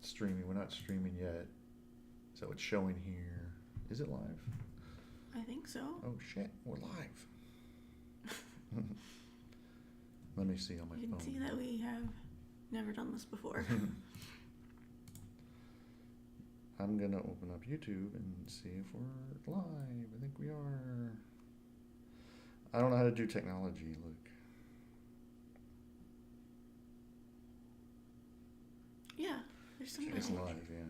streaming. We're not streaming yet. So it's showing here. Is it live? I think so. Oh shit, we're live. Let me see on my phone. You can see that we have never done this before. I'm gonna open up YouTube and see if we're live. I think we are. I don't know how to do technology. Look. Yeah, there's some It's magic. live, yeah.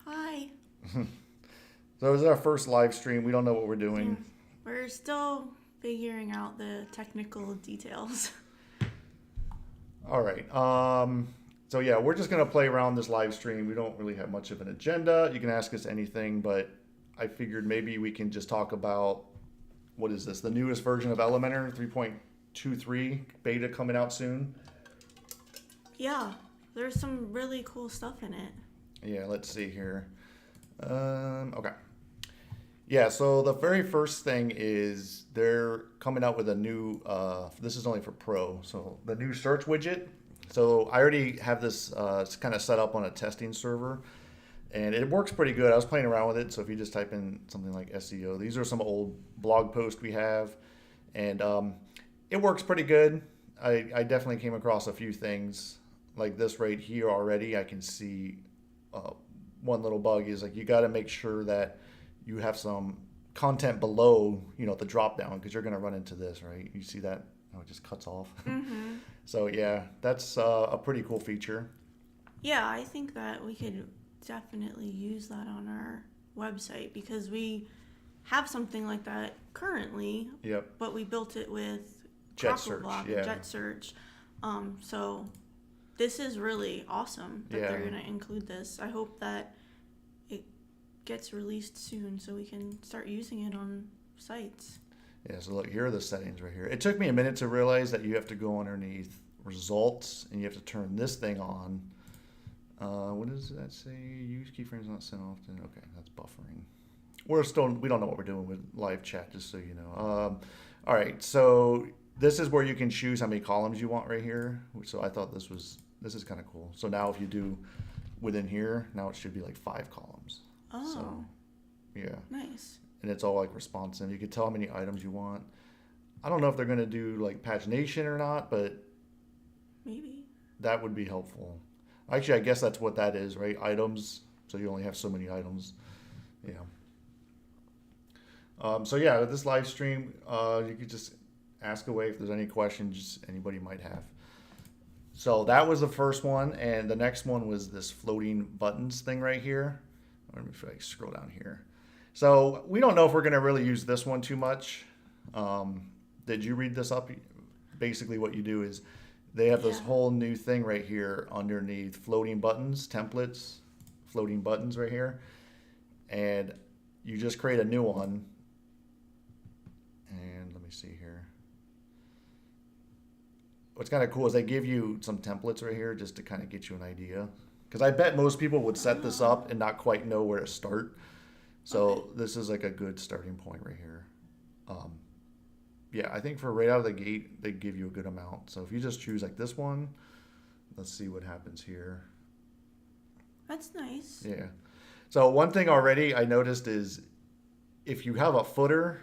Hi. So this is our first live stream. We don't know what we're doing. We're still figuring out the technical details. All right. So yeah, we're just gonna play around this live stream. We don't really have much of an agenda. You can ask us anything, but I figured maybe we can just talk about what is this? The newest version of Elementor 3.23 beta coming out soon. Yeah, there's some really cool stuff in it. Yeah, let's see here. Okay. Yeah, so the very first thing is they're coming out with a new, this is only for Pro, so the new search widget. So I already have this kind of set up on a testing server, and it works pretty good. I was playing around with it, so if you just type in something like SEO, these are some old blog posts we have, and it works pretty good. I definitely came across a few things like this right here already. I can see one little bug is like you got to make sure that you have some content below, the drop down, because you're going to run into this, right? You see that? Oh, it just cuts off. Mm-hmm. So yeah, that's a pretty cool feature. Yeah, I think that we could definitely use that on our website because we have something like that currently. Yep. But we built it with Jet Search, Crockleblock yeah. and Jet Search. So this is really awesome that they're going to include this. I hope that it gets released soon so we can start using it on sites. Yeah, so look, here are the settings right here. It took me a minute to realize that you have to go underneath results and you have to turn this thing on. What does that say? Use keyframes not sent often. Okay, that's buffering. We don't know what we're doing with live chat, just so you know. All right, so this is where you can choose how many columns you want right here. So I thought this is kind of cool. So now if you do within here, now it should be like 5 columns. Oh, so, yeah. Nice. And it's all like responsive. You can tell how many items you want. I don't know if they're going to do like pagination or not, but Maybe. that would be helpful. Actually, I guess that's what that is, right? Items. So you only have so many items. Yeah. So yeah, with this live stream, you could just ask away if there's any questions anybody might have. So that was the first one, and the next one was this floating buttons thing right here. Let me scroll down here. So we don't know if we're going to really use this one too much. Did you read this up? Basically what you do is they have this whole new thing right here underneath floating buttons, templates, floating buttons right here. And you just create a new one. And let me see here. What's kind of cool is they give you some templates right here just to kind of get you an idea. Because I bet most people would set this up and not quite know where to start. So this is like a good starting point right here. Yeah, I think for right out of the gate, they give you a good amount. So if you just choose like this one, let's see what happens here. That's nice. Yeah. So one thing already I noticed is if you have a footer,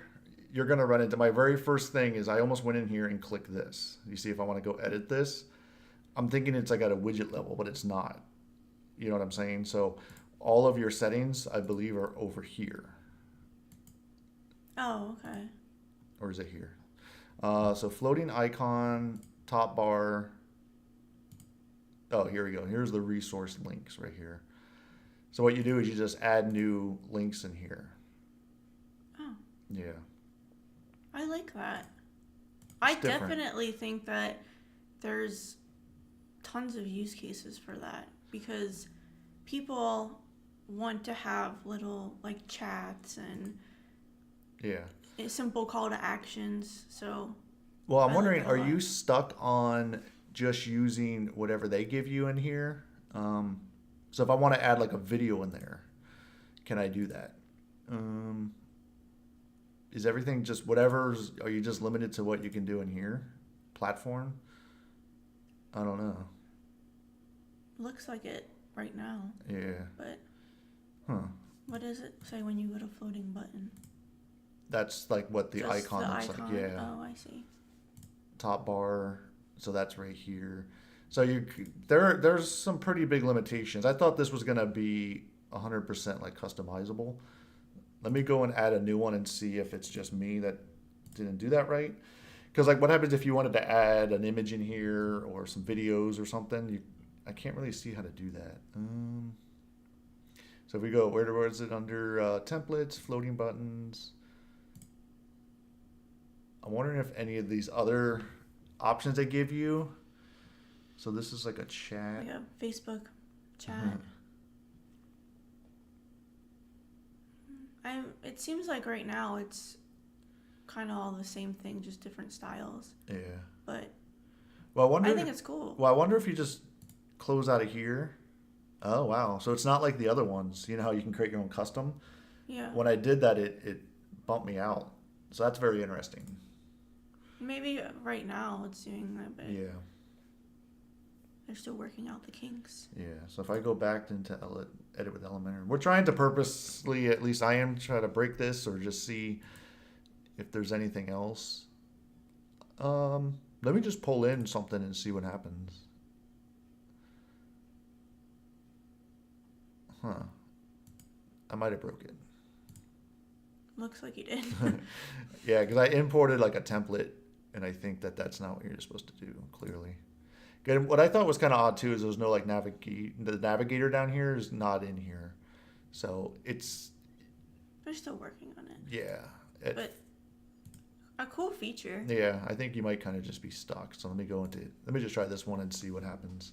you're going to run into my very first thing is I almost went in here and clicked this. You see if I want to go edit this, I'm thinking it's like at a widget level, but it's not. You know what I'm saying? So all of your settings, I believe, are over here. Oh, okay. Or is it here? So floating icon, top bar. Oh, here we go. Here's the resource links right here. So what you do is you just add new links in here. Oh. Yeah. I like that. I definitely think that there's tons of use cases for that because people want to have little like chats and a simple call to actions. So well, I'm wondering, are you stuck on just using whatever they give you in here? So if I want to add like a video in there, can I do that? Is everything just whatever's, are you just limited to what you can do in here? Platform? I don't know. looks like it right now. Yeah. But Huh. what does it say when you go to floating button? That's like what the Just icon the looks icon? like. Yeah. Oh, I see. Top bar. So that's right here. So there's some pretty big limitations. I thought this was gonna be 100% like customizable. Let me go and add a new one and see if it's just me that didn't do that right. Because like, what happens if you wanted to add an image in here or some videos or something? I can't really see how to do that. So if we go, where is it under templates, floating buttons? I'm wondering if any of these other options they give you. So this is like a chat. Like a Facebook chat. It seems like right now it's kind of all the same thing, just different styles. Yeah. But well, I think it's cool. Well, I wonder if you just close out of here. Oh, wow. So it's not like the other ones. You know how you can create your own custom? Yeah. When I did that, it bumped me out. So that's very interesting. Maybe right now it's doing that, but Yeah. they're still working out the kinks. Yeah. So if I go back into edit with Elementor, we're trying to purposely, at least I am, try to break this or just see if there's anything else. Let me just pull in something and see what happens. Huh. I might have broke it. Looks like you did. Yeah, because I imported like a template, and I think that's not what you're supposed to do, clearly. Good. What I thought was kind of odd too is there's no like the navigator down here is not in here, so it's. They're still working on it. Yeah. But a cool feature. Yeah, I think you might kind of just be stuck. So let me just try this one and see what happens.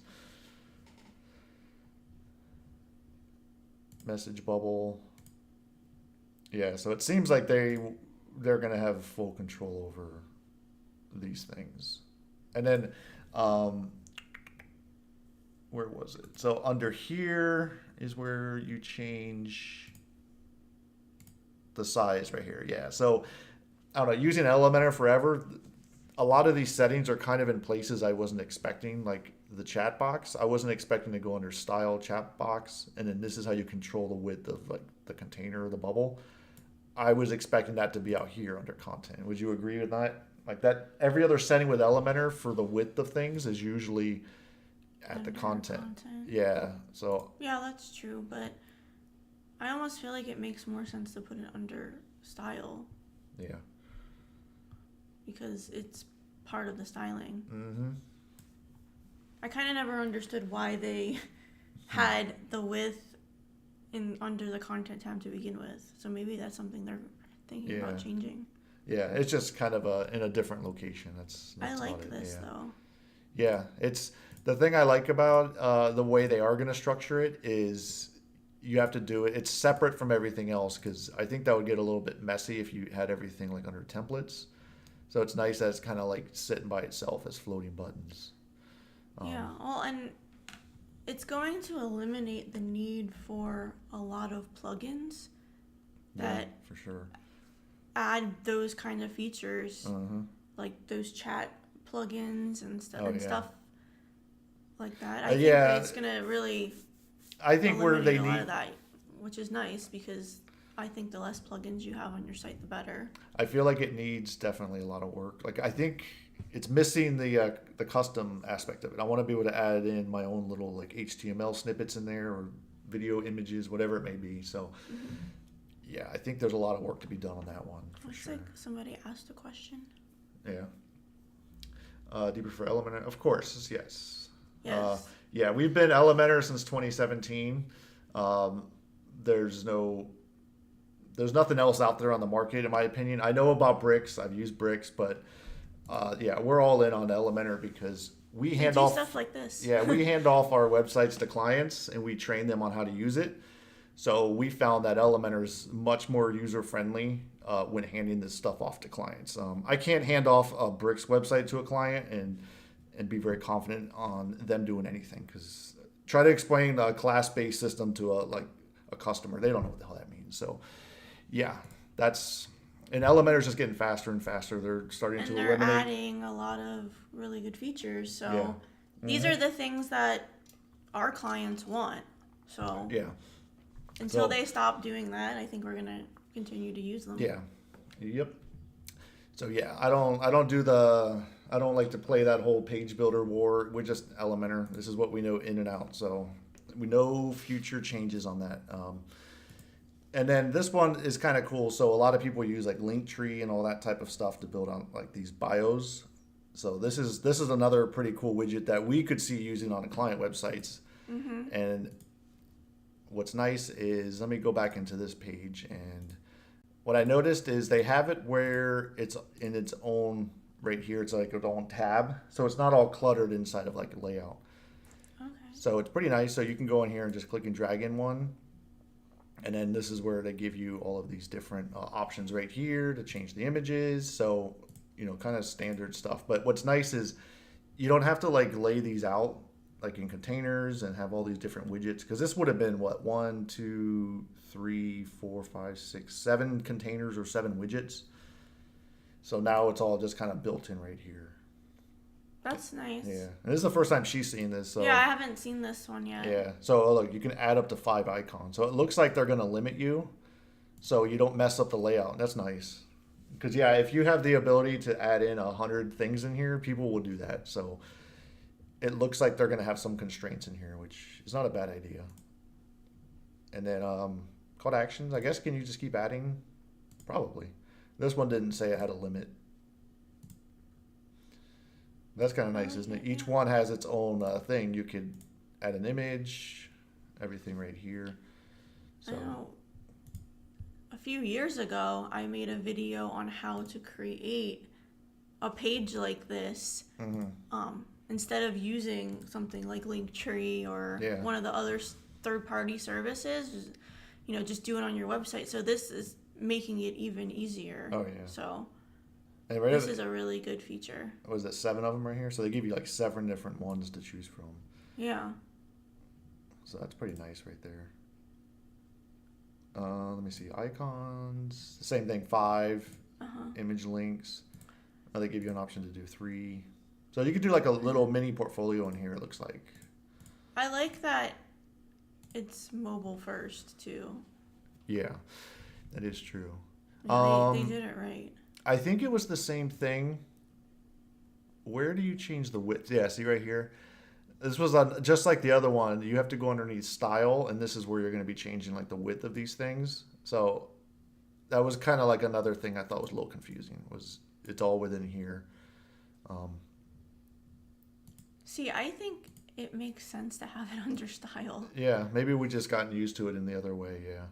Message bubble. Yeah, so it seems like they're gonna have full control over these things, and then where was it? So under here is where you change the size right here. Yeah, so I don't know. Using Elementor forever, a lot of these settings are kind of in places I wasn't expecting, like the chat box. I wasn't expecting to go under style chat box, and then this is how you control the width of like the container or the bubble. I was expecting that to be out here under content. Would you agree with that? Like that, every other setting with Elementor for the width of things is usually at Under the content. content. Yeah, so. Yeah, that's true, but I almost feel like it makes more sense to put it under style. Yeah. Because it's part of the styling. Mm-hmm. I kind of never understood why they had the width under the content tab to begin with. So maybe that's something they're thinking about changing. Yeah, it's just kind of in a different location. That's I like this though. Yeah, it's the thing I like about the way they are going to structure it is you have to do it. It's separate from everything else because I think that would get a little bit messy if you had everything like under templates. So it's nice that it's kind of like sitting by itself as floating buttons. Yeah, well, and it's going to eliminate the need for a lot of plugins that for sure add those kind of features, like those chat plugins and stuff like that. I think it's gonna really. I think where they a lot need of that, which is nice because I think the less plugins you have on your site, the better. I feel like it needs definitely a lot of work. Like I think it's missing the custom aspect of it. I want to be able to add in my own little like HTML snippets in there or video images, whatever it may be. So yeah, I think there's a lot of work to be done on that one for Looks sure. like somebody asked a question. Yeah. Do you prefer Elementor? Of course, yes. Yes. Yeah, we've been Elementor since 2017. There's nothing else out there on the market, in my opinion. I know about Bricks. I've used Bricks, but yeah, we're all in on Elementor because we hand off stuff like this. Yeah, we hand off our websites to clients and we train them on how to use it. So we found that Elementor is much more user friendly when handing this stuff off to clients. I can't hand off a Bricks website to a client and be very confident on them doing anything because try to explain a class-based system to a customer. They don't know what the hell that means. So yeah, and Elementor's just getting faster and faster. They're starting to eliminate. They're adding a lot of really good features. So these are the things that our clients want. So Yeah. until So- they stop doing that, I think we're gonna continue to use them. Yeah. Yep. So yeah, I don't like to play that whole page builder war. We're just Elementor. This is what we know in and out. So we know future changes on that. And then this one is kind of cool. So a lot of people use like Linktree and all that type of stuff to build on like these bios. So this is another pretty cool widget that we could see using on client websites. Mm-hmm. And what's nice is, let me go back into this page, and what I noticed is they have it where it's in its own right here. It's like its own tab, so it's not all cluttered inside of like a layout. Okay. So it's pretty nice. So you can go in here and just click and drag in one, and then this is where they give you all of these different options right here to change the images. So kind of standard stuff. But what's nice is you don't have to like lay these out like in containers and have all these different widgets, because this would have been what, 1, 2, 3, 4, 5, 6, 7 containers or 7 widgets. So now it's all just kind of built in right here. That's nice. Yeah, and this is the first time she's seen this. So yeah, I haven't seen this one yet. yeah, so look, you can add up to 5 icons. So it looks like they're going to limit you, so you don't mess up the layout. That's nice, because yeah, if you have the ability to add in 100 things in here, people will do that. So it looks like they're going to have some constraints in here, which is not a bad idea. And then call to actions, I guess, can you just keep adding? Probably. This one didn't say it had a limit. That's kind of nice, isn't it? Each one has its own thing. You could add an image, everything right here. So I know. A few years ago, I made a video on how to create a page like this. Mm-hmm. Instead of using something like Linktree or Yeah. one of the other third-party services, just do it on your website. So this is making it even easier. Oh, yeah. So And right this is a really good feature. Was it 7 of them right here? So they give you like 7 different ones to choose from. Yeah. So that's pretty nice right there. Let me see, icons. Same thing, 5 image links. They give you an option to do 3. So you could do like a little mini portfolio in here, it looks like. I like that it's mobile first too. Yeah, that is true. Yeah, they did it right. I think it was the same thing. Where do you change the width? Yeah, see right here. This was on, just like the other one. You have to go underneath style, and this is where you're going to be changing like the width of these things. So that was kind of like another thing I thought was a little confusing. Was it's all within here. See, I think it makes sense to have it under style. Yeah, maybe we just gotten used to it in the other way. Yeah.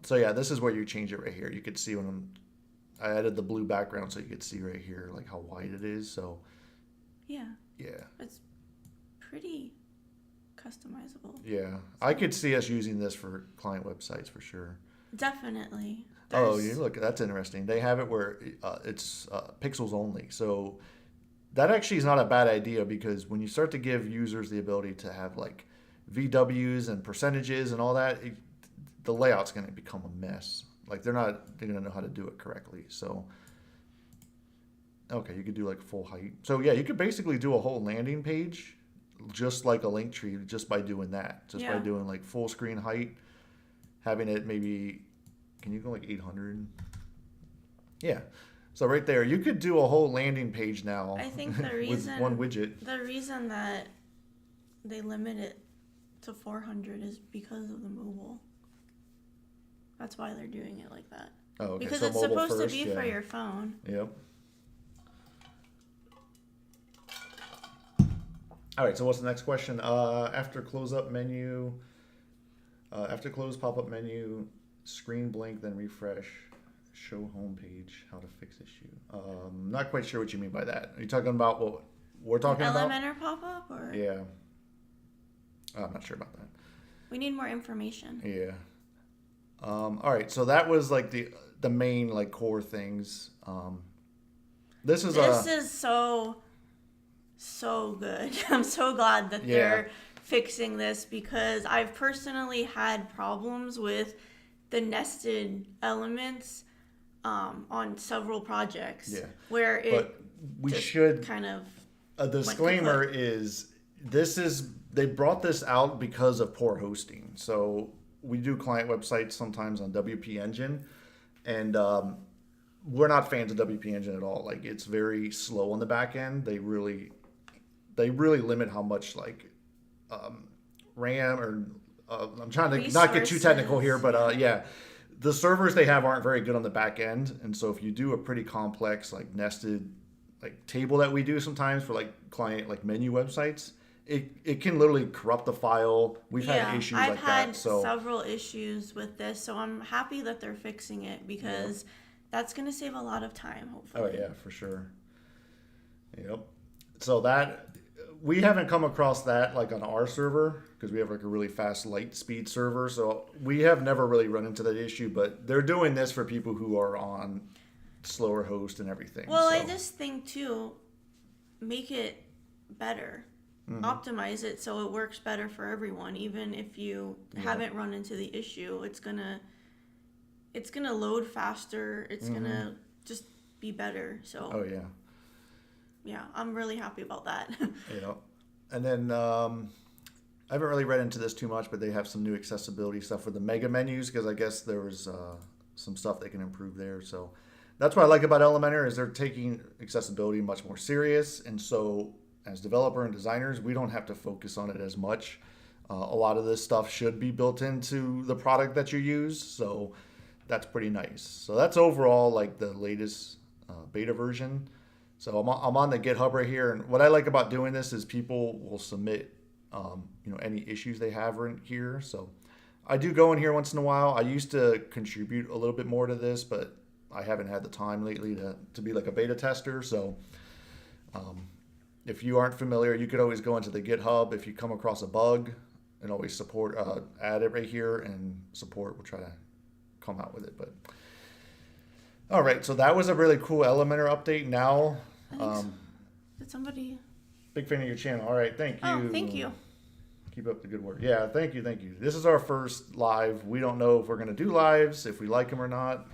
So yeah, this is where you change it right here. You could see when I added the blue background, so you could see right here like how wide it is. So Yeah. yeah. It's pretty customizable. Yeah, I could see us using this for client websites for sure. Definitely. Oh, you look, that's interesting. They have it where it's pixels only. So that actually is not a bad idea, because when you start to give users the ability to have like VWs and percentages and all that, the layout's going to become a mess. Like they're going to know how to do it correctly. So, okay, you could do like full height. So yeah, you could basically do a whole landing page just like a link tree just by doing that. Just by doing like full screen height, having it maybe, can you go like 800? Yeah. So right there, you could do a whole landing page now. I think the reason with one widget. The reason that they limit it to 400 is because of the mobile. That's why they're doing it like that. Oh, okay. Because so it's mobile supposed first, to be for your phone. Yep. All right. So what's the next question? After close up menu, after close pop up menu, screen blink, then refresh. Show home page, how to fix issue. Not quite sure what you mean by that. Are you talking about what we're talking about? Elementor pop-up? Or? Yeah. I'm not sure about that. We need more information. Yeah. All right, so that was like the main like core things. This is so good. I'm so glad that they're fixing this, because I've personally had problems with the nested elements on several projects. Yeah. Where it but we should kind of a disclaimer is they brought this out because of poor hosting. So we do client websites sometimes on WP Engine, and we're not fans of WP Engine at all. Like, it's very slow on the back end. They really limit how much like RAM or I'm trying to not get too technical here, but yeah, the servers they have aren't very good on the back end, and so if you do a pretty complex like nested like table that we do sometimes for like client like menu websites, it can literally corrupt the file. We've had issues I've like had that. So several issues with this, so I'm happy that they're fixing it because that's going to save a lot of time, hopefully. oh yeah, for sure. Yep. So that we haven't come across that like on our server because we have like a really fast light speed server. So we have never really run into that issue, but they're doing this for people who are on slower host and everything. Well, so. I just think too, make it better. Optimize it so it works better for everyone. Even if you haven't run into the issue, it's gonna load faster. It's gonna just be better. So Oh yeah. yeah, I'm really happy about that. And then I haven't really read into this too much, but they have some new accessibility stuff for the mega menus because I guess there was some stuff they can improve there. So that's what I like about Elementor is they're taking accessibility much more serious, and so as developer and designers, we don't have to focus on it as much. A lot of this stuff should be built into the product that you use, so that's pretty nice. So that's overall like the latest beta version. So I'm on the GitHub right here, and what I like about doing this is people will submit any issues they have in here. So I do go in here once in a while. I used to contribute a little bit more to this, but I haven't had the time lately to be like a beta tester. So if you aren't familiar, you could always go into the GitHub. If you come across a bug, and always support, add it right here, and support will try to come out with it. But all right, so that was a really cool Elementor update. Now, Did somebody? big fan of your channel. All right, thank you. Oh, thank you. Keep up the good work. Yeah, thank you. This is our first live. We don't know if we're going to do lives, if we like them or not.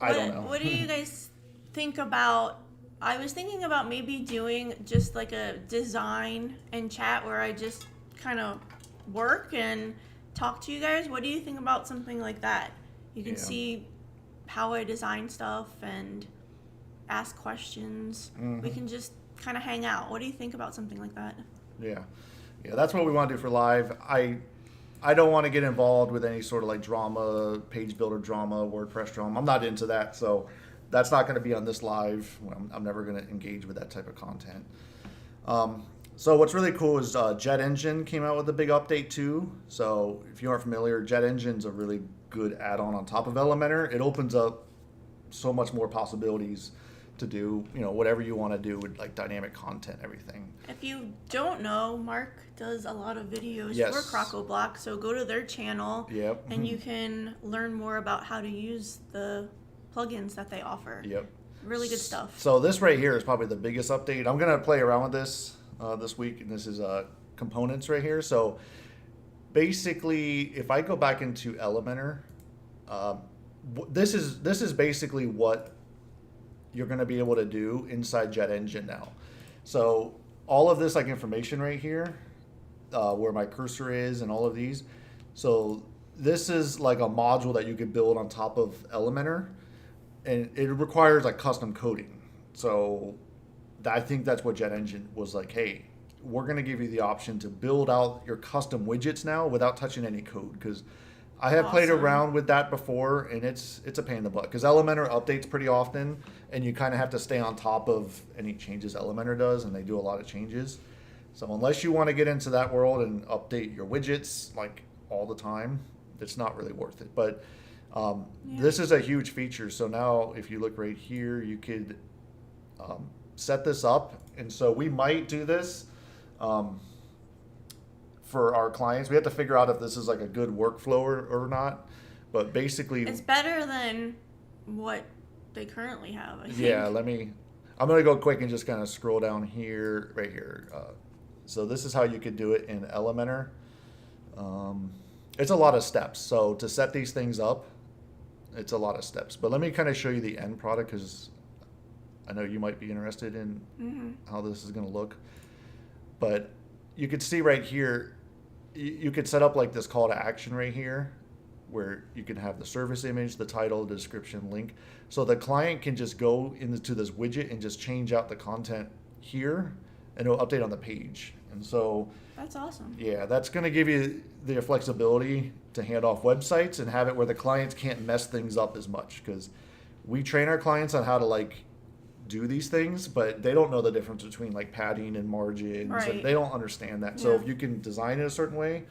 I don't know. What do you guys think about? I was thinking about maybe doing just like a design and chat where I just kind of work and talk to you guys. What do you think about something like that? You can see how I design stuff and ask questions. We can just kind of hang out. What do you think about something like that? Yeah, that's what we want to do for live. I don't want to get involved with any sort of like drama, page builder drama, WordPress drama. I'm not into that, so that's not going to be on this live. I'm never going to engage with that type of content. So what's really cool is JetEngine came out with a big update too. So if you aren't familiar, JetEngine's a really good add-on on top of Elementor. It opens up so much more possibilities to do, whatever you want to do with like dynamic content, everything. If you don't know, Mark does a lot of videos for CrocoBlock, so go to their channel and you can learn more about how to use the plugins that they offer. Really good stuff. So this right here is probably the biggest update. I'm gonna play around with this this week, and this is components right here. So basically, if I go back into Elementor, this is basically what you're going to be able to do inside JetEngine now. So all of this like information right here, where my cursor is and all of these. So this is like a module that you could build on top of Elementor, and it requires like custom coding. So I think that's what JetEngine was like, hey, we're going to give you the option to build out your custom widgets now without touching any code, because I have played around with that before, and it's a pain in the butt because Elementor updates pretty often, and you kind of have to stay on top of any changes Elementor does, and they do a lot of changes. So unless you want to get into that world and update your widgets like all the time, it's not really worth it. But this is a huge feature. So now if you look right here, you could set this up, and so we might do this for our clients. We have to figure out if this is like a good workflow or not, but basically it's better than what they currently have, I think. Yeah, I'm gonna go quick and just kind of scroll down here, right here. So this is how you could do it in Elementor. It's a lot of steps. So to set these things up, it's a lot of steps, but let me kind of show you the end product, because I know you might be interested in how this is going to look. But you could see right here, you could set up like this call to action right here, where you can have the service image, the title, the description, link. So the client can just go into this widget and just change out the content here, and it'll update on the page. And so that's awesome. Yeah, that's going to give you the flexibility to hand off websites and have it where the clients can't mess things up as much, because we train our clients on how to like do these things, but they don't know the difference between like padding and margins. Right. And they don't understand that. So if you can design it a certain way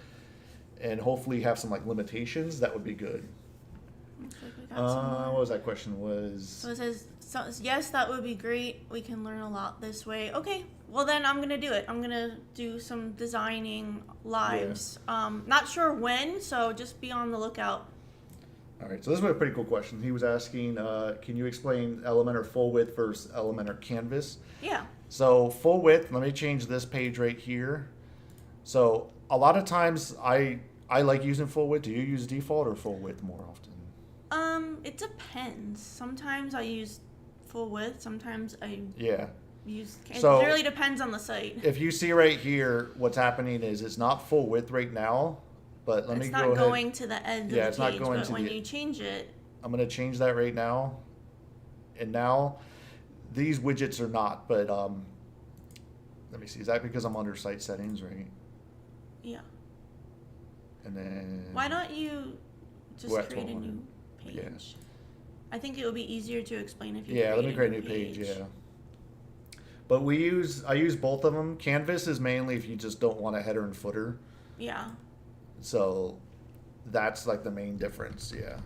and hopefully have some like limitations, that would be good. Looks like we got What was that question? So it says, yes, that would be great. We can learn a lot this way. Okay, well then I'm gonna do it. I'm gonna do some designing lives. Not sure when, so just be on the lookout. All right, so this was a pretty cool question. He was asking, can you explain Elementor full width versus Elementor canvas? Yeah. So full width, let me change this page right here. So a lot of times I like using full width. Do you use default or full width more often? It depends. Sometimes I use full width. Sometimes I use. It really depends on the site. If you see right here, what's happening is it's not full width right now, but let me go ahead. It's not going to the end of the page. It's not going but to when you change it, I'm going to change that right now. And now these widgets are not, but let me see. Is that because I'm under site settings, right? Yeah. And then why don't you just create a new page? Yeah. I think it would be easier to explain if you let me create a new page. Yeah. But I use both of them. Canvas is mainly if you just don't want a header and footer. Yeah. So that's like the main difference. Yeah.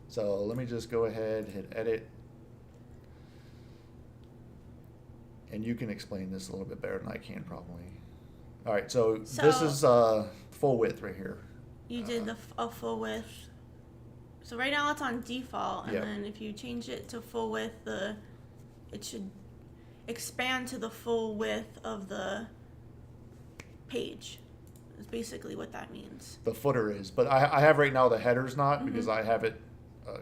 So let me just go ahead, hit edit. And you can explain this a little bit better than I can probably. All right, so this is full width right here. You did a full width. So right now it's on default, and then if you change it to full width, it should expand to the full width of the page. Is basically what that means. The footer is, but I have right now the header's not because I have it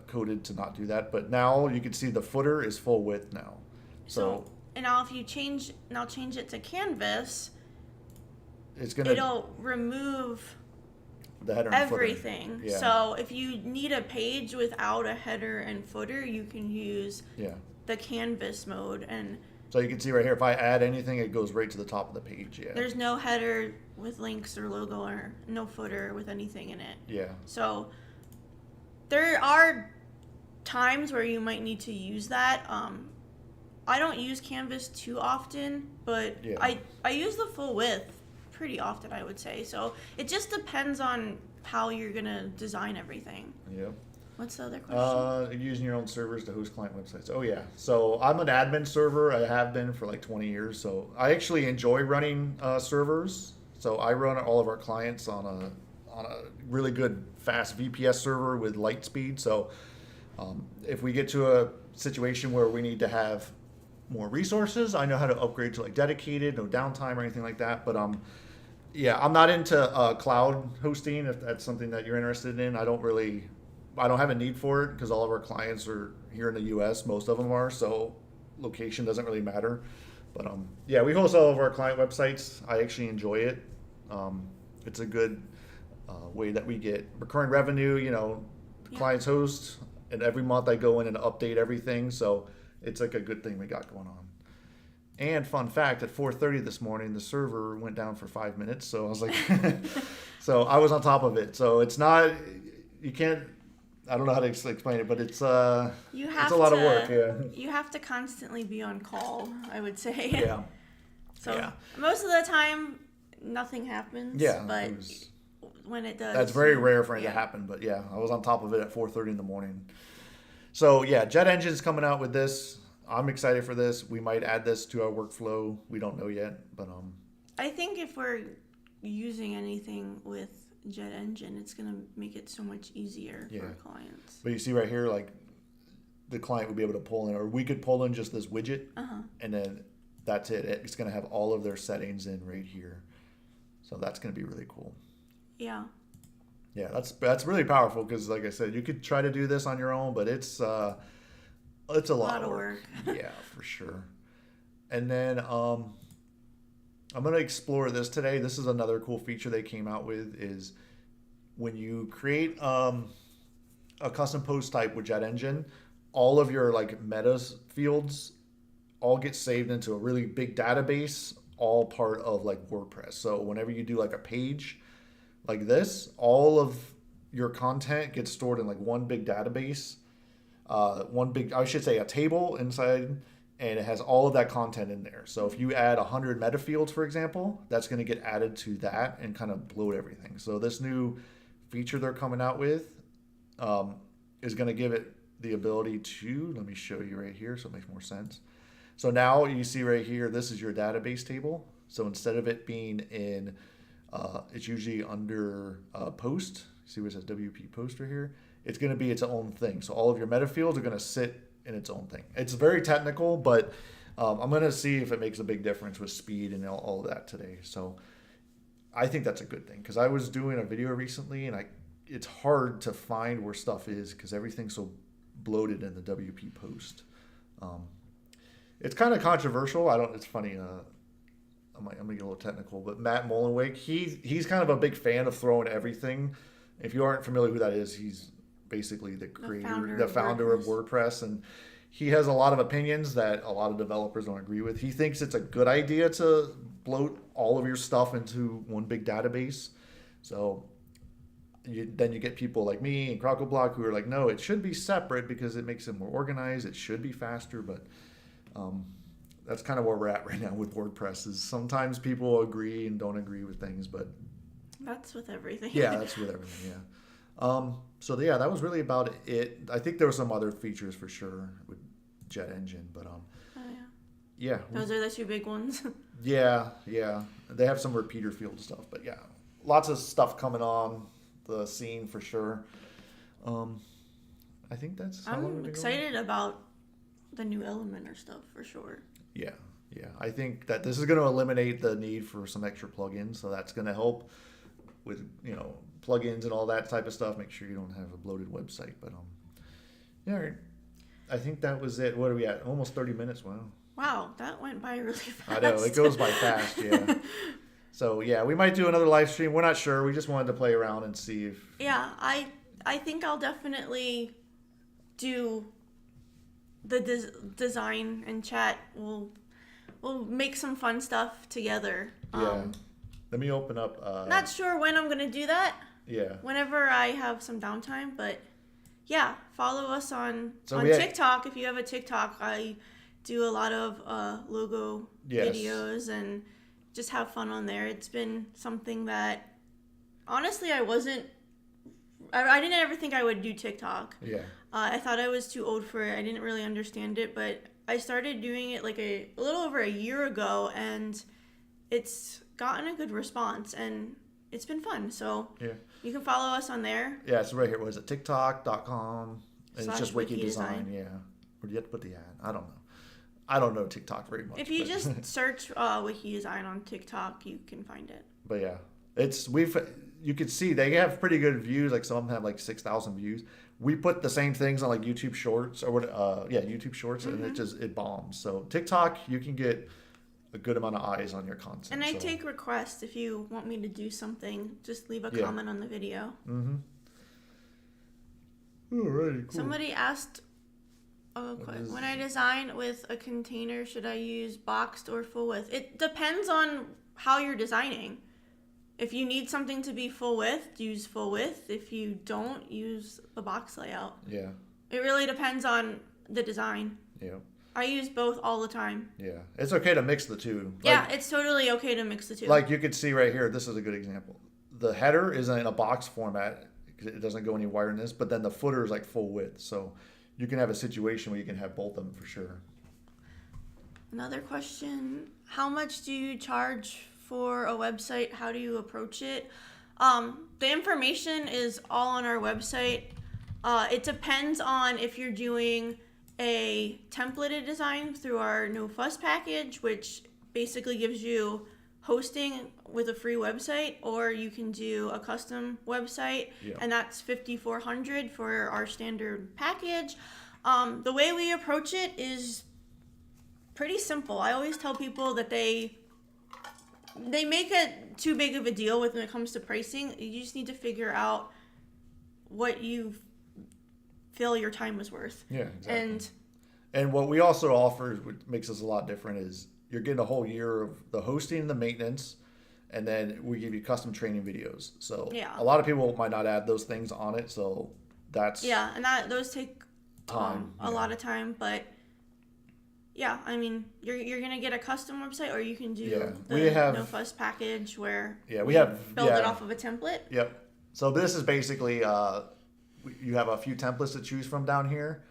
coded to not do that. But now you can see the footer is full width now. So and now if you change it to canvas, it'll remove the header and everything. Footer. Yeah. So if you need a page without a header and footer, you can use the canvas mode. And so you can see right here, if I add anything, it goes right to the top of the page. Yeah. There's no header with links or logo, or no footer with anything in it. Yeah. So there are times where you might need to use that. I don't use Canvas too often, but I use the full width pretty often, I would say. So it just depends on how you're gonna design everything. Yeah. What's the other question? Using your own servers to host client websites. Oh yeah. So I'm an admin server. I have been for like 20 years. So I actually enjoy running servers. So I run all of our clients on a really good fast VPS server with light speed. So if we get to a situation where we need to have more resources, I know how to upgrade to like dedicated, no downtime or anything like that. But I'm not into cloud hosting. If that's something that you're interested in, I don't have a need for it because all of our clients are here in the U.S. Most of them are, so location doesn't really matter. But we host all of our client websites. I actually enjoy it. It's a good way that we get recurring revenue. Clients host, and every month I go in and update everything. So it's like a good thing we got going on. And fun fact, at 4:30 this morning, the server went down for 5 minutes. So I was like, so I was on top of it. So it's not, you can't, I don't know how to explain it, but it's a lot of work. Yeah. You have to constantly be on call, I would say. Yeah. So most of the time, nothing happens. Yeah. But when it does, that's very rare for it to happen. But I was on top of it at 4:30 in the morning. So JetEngine is coming out with this. I'm excited for this. We might add this to our workflow. We don't know yet, but I think if we're using anything with JetEngine, it's gonna make it so much easier for clients. But you see right here, like the client would be able to pull in, or we could pull in just this widget, and then that's it. It's gonna have all of their settings in right here. So that's gonna be really cool. Yeah. Yeah, that's really powerful because, like I said, you could try to do this on your own, but it's a lot of work. Yeah, for sure. And then I'm going to explore this today. This is another cool feature they came out with is when you create a custom post type with JetEngine, all of your like meta fields all get saved into a really big database, all part of like WordPress. So whenever you do like a page like this, all of your content gets stored in like one big database, I should say a table inside, and it has all of that content in there. So if you add 100 meta fields, for example, that's going to get added to that and kind of bloat everything. So this new feature they're coming out with is going to give it the ability to, let me show you right here so it makes more sense. So now you see right here, this is your database table. So instead of it being in, it's usually under post, see where it says WP post right here, it's going to be its own thing. So all of your meta fields are going to sit in its own thing. It's very technical, but I'm going to see if it makes a big difference with speed and all of that today. So I think that's a good thing, because I was doing a video recently and it's hard to find where stuff is because everything's so bloated in the WP post. It's kind of controversial. It's funny. I'm gonna get a little technical, but Matt Mullenweg, he's kind of a big fan of throwing everything. If you aren't familiar who that is, he's basically the founder of WordPress, and he has a lot of opinions that a lot of developers don't agree with. He thinks it's a good idea to bloat all of your stuff into one big database. So then you get people like me and Crocoblock who are like, no, it should be separate because it makes it more organized. It should be faster, but that's kind of where we're at right now with WordPress. Is sometimes people agree and don't agree with things, but that's with everything. Yeah, that's with everything. Yeah. So yeah, that was really about it. I think there were some other features for sure with JetEngine, but yeah. Those are the two big ones. Yeah. They have some repeater field stuff, but yeah, lots of stuff coming on the scene for sure. I think that's. I'm excited about the new Elementor stuff for sure. Yeah. I think that this is going to eliminate the need for some extra plugins, so that's going to help with plugins and all that type of stuff. Make sure you don't have a bloated website. But yeah, I think that was it. What are we at? Almost 30 minutes. Wow, that went by really fast. I know, it goes by fast. Yeah. So yeah, we might do another live stream. We're not sure. We just wanted to play around and see if. Yeah, I think I'll definitely do the design and chat. We'll make some fun stuff together. Yeah. Let me open up. Not sure when I'm gonna do that. Yeah. Whenever I have some downtime, but yeah, follow us on TikTok. If you have a TikTok, I do a lot of logo videos and just have fun on there. It's been something that honestly I didn't ever think I would do TikTok. Yeah. I thought I was too old for it. I didn't really understand it, but I started doing it like a little over a year ago, and it's gotten a good response, and it's been fun. So you can follow us on there. Yeah, it's right here. What is it? TikTok.com. And it's just Wiki Design. Yeah. Or do you have to put the ad? I don't know. I don't know TikTok very much. If you just search Wiki Design on TikTok, you can find it. But yeah, you can see they have pretty good views. Like some of them have like 6,000 views. We put the same things on like YouTube Shorts YouTube Shorts, and it bombs. So TikTok, you can get a good amount of eyes on your content. And I take requests. If you want me to do something, just leave a comment on the video. Mm-hmm. Alrighty, cool. Somebody asked, when I design with a container, should I use boxed or full width? It depends on how you're designing. If you need something to be full width, use full width. If you don't, use the box layout. Yeah. It really depends on the design. Yeah. I use both all the time. Yeah. It's okay to mix the two. Yeah, it's totally okay to mix the two. Like you can see right here, this is a good example. The header is in a box format. It doesn't go any wider than this, but then the footer is like full width. So you can have a situation where you can have both of them for sure. Another question, how much do you charge for a website? How do you approach it? The information is all on our website. It depends on if you're doing a templated design through our No Fuss package, which basically gives you hosting with a free website, or you can do a custom website, and that's $5,400 for our standard package. The way we approach it is pretty simple. I always tell people that they they make it too big of a deal when it comes to pricing. You just need to figure out what you feel your time was worth. Yeah, exactly. And what we also offer, which makes us a lot different, is you're getting a whole year of the hosting and the maintenance, and then we give you custom training videos. So a lot of people might not add those things on it, so that's and those take time, a lot of time, but yeah, I mean, you're gonna get a custom website, or you can do the no fuss package where we have build it off of a template. Yep. So this is basically you have a few templates to choose from down here,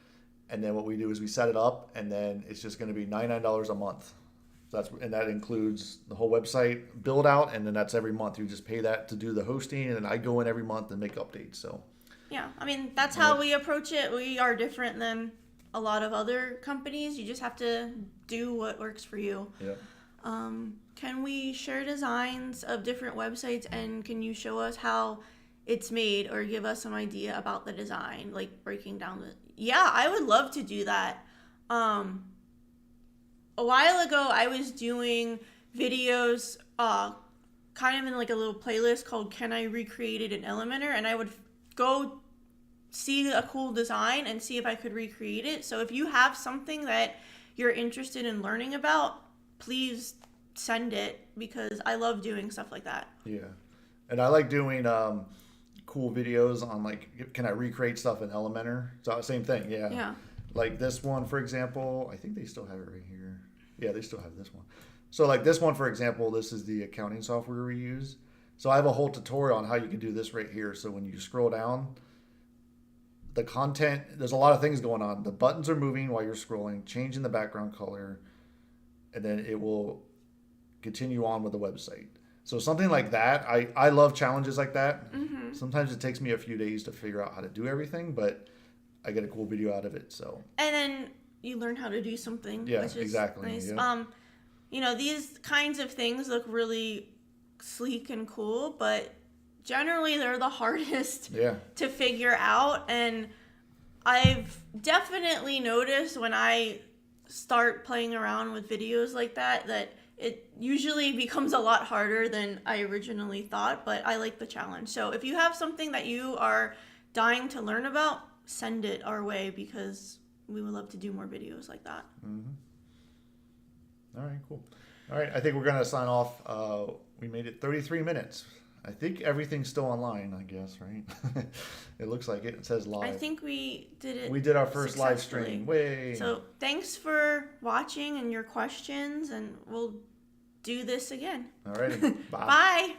and then what we do is we set it up, and then it's just going to be $99 a month. So that includes the whole website build out, and then that's every month. You just pay that to do the hosting, and then I go in every month and make updates. So yeah, I mean, that's how we approach it. We are different than a lot of other companies. You just have to do what works for you. Yeah. Can we share designs of different websites, and can you show us how it's made, or give us some idea about the design, like breaking down the... Yeah, I would love to do that. A while ago, I was doing videos kind of in like a little playlist called Can I Recreate It in Elementor, and I would go see a cool design and see if I could recreate it. So if you have something that you're interested in learning about, please send it, because I love doing stuff like that. Yeah. And I like doing cool videos on, like, can I recreate stuff in Elementor? So same thing, yeah. Like this one, for example, I think they still have it right here. Yeah, they still have this one. So like this one, for example, this is the accounting software we use. So I have a whole tutorial on how you can do this right here. So when you scroll down, the content, there's a lot of things going on. The buttons are moving while you're scrolling, changing the background color, and then it will continue on with the website. So something like that, I love challenges like that. Mm-hmm. Sometimes it takes me a few days to figure out how to do everything, but I get a cool video out of it. So and then you learn how to do something. Yeah, which is exactly. Nice. Yeah. You know, these kinds of things look really sleek and cool, but generally they're the hardest to figure out. And I've definitely noticed when I start playing around with videos like that it usually becomes a lot harder than I originally thought, but I like the challenge. So if you have something that you are dying to learn about, send it our way, because we would love to do more videos like that. Mm-hmm. All right, cool. All right, I think we're going to sign off. We made it 33 minutes. I think everything's still online, I guess, right? It looks like it. It says live. I think we did it. We did our first live stream. Way. So thanks for watching and your questions, and we'll do this again. All right. Bye. Bye.